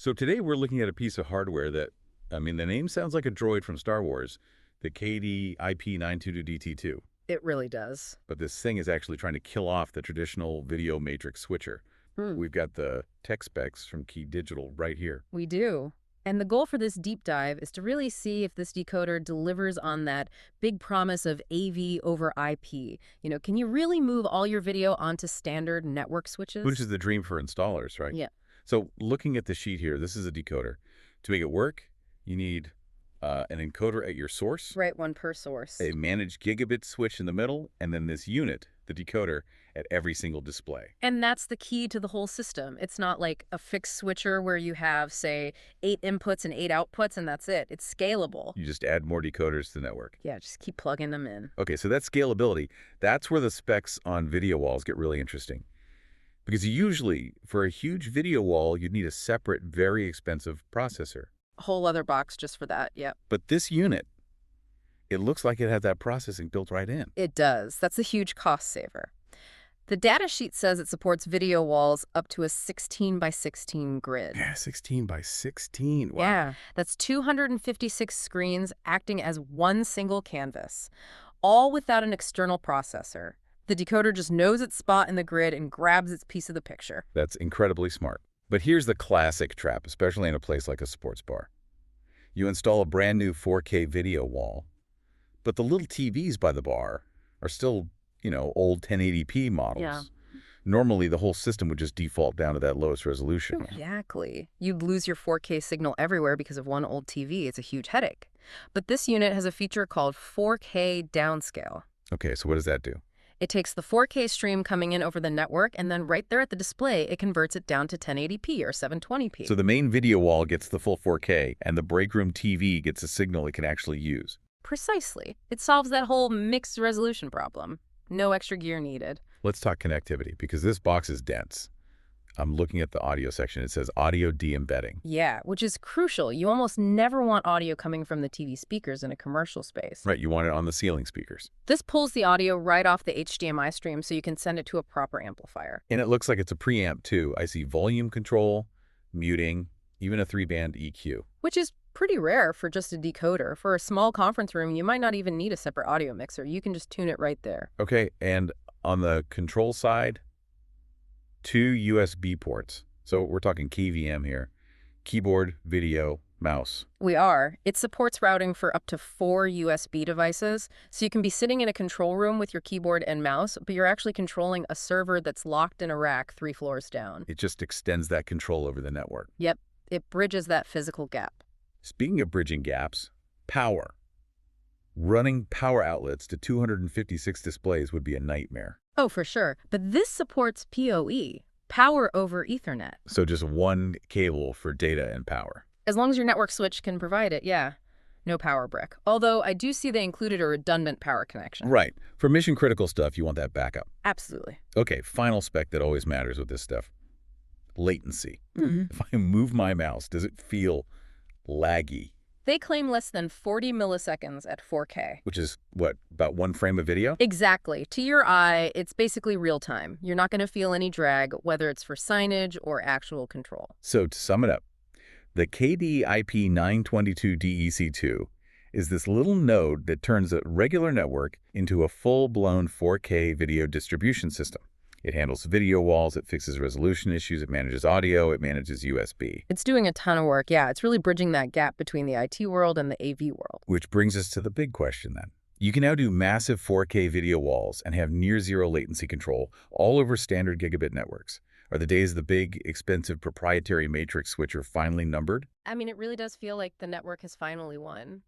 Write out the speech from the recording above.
So today we're looking at a piece of hardware that, I mean, the name sounds like a droid from Star Wars, the KD-IP922DEC-II. It really does. But this thing is actually trying to kill off the traditional video matrix switcher. Hmm. We've got the tech specs from Key Digital right here. We do. And the goal for this deep dive is to really see if this decoder delivers on that big promise of AV over IP. Can you really move all your video onto standard network switches? Which is the dream for installers, right? Yeah. So looking at the sheet here, this is a decoder. To make it work, you need an encoder at your source, Right, one per source. a managed gigabit switch in the middle, and then this unit, the decoder, at every single display. And that's the key to the whole system. It's not like a fixed switcher where you have, say, 8 inputs and 8 outputs, and that's it. It's scalable. You just add more decoders to the network. Yeah, just keep plugging them in. Okay, so that's scalability. That's where the specs on video walls get really interesting. Because usually, for a huge video wall, you'd need a separate, very expensive processor. A whole other box just for that, yep. But this unit, it looks like it has that processing built right in. It does. That's a huge cost saver. The data sheet says it supports video walls up to a 16 by 16 grid. Yeah, 16 by 16. Wow. Yeah, that's 256 screens acting as one single canvas, all without an external processor. The decoder just knows its spot in the grid and grabs its piece of the picture. That's incredibly smart. But here's the classic trap, especially in a place like a sports bar. You install a brand new 4K video wall, but the little TVs by the bar are still, old 1080p models. Yeah. Normally, the whole system would just default down to that lowest resolution. Exactly. You'd lose your 4K signal everywhere because of one old TV. It's a huge headache. But this unit has a feature called 4K downscale. Okay, so what does that do? It takes the 4K stream coming in over the network, and then right there at the display, it converts it down to 1080p or 720p. So the main video wall gets the full 4K, and the break room TV gets a signal it can actually use. Precisely. It solves that whole mixed resolution problem. No extra gear needed. Let's talk connectivity, because this box is dense. I'm looking at the audio section. It says audio de-embedding. Yeah, which is crucial. You almost never want audio coming from the TV speakers in a commercial space. Right, you want it on the ceiling speakers. This pulls the audio right off the HDMI stream so you can send it to a proper amplifier. And it looks like it's a preamp, too. I see volume control, muting, even a 3-band EQ. Which is pretty rare for just a decoder. For a small conference room, you might not even need a separate audio mixer. You can just tune it right there. Okay, and on the control side, 2 USB ports. So we're talking KVM here. Keyboard, video, mouse. We are. It supports routing for up to 4 USB devices, so you can be sitting in a control room with your keyboard and mouse, but you're actually controlling a server that's locked in a rack 3 floors down. It just extends that control over the network. Yep, it bridges that physical gap. Speaking of bridging gaps, power. Running power outlets to 256 displays would be a nightmare. Oh, for sure. But this supports PoE, power over Ethernet. So just one cable for data and power. As long as your network switch can provide it, yeah. No power brick. Although I do see they included a redundant power connection. Right. For mission critical stuff, you want that backup. Absolutely. Okay, final spec that always matters with this stuff. Latency. If I move my mouse, does it feel laggy? They claim less than 40 milliseconds at 4K. Which is, what, about 1 frame of video? Exactly. To your eye, it's basically real time. You're not going to feel any drag, whether it's for signage or actual control. So to sum it up, the KD-IP922DEC-II is this little node that turns a regular network into a full-blown 4K video distribution system. It handles video walls, it fixes resolution issues, it manages audio, it manages USB. It's doing a ton of work, yeah. It's really bridging that gap between the IT world and the AV world. Which brings us to the big question then. You can now do massive 4K video walls and have near-zero latency control all over standard gigabit networks. Are the days of the big, expensive proprietary matrix switcher finally numbered? I mean, it really does feel like the network has finally won.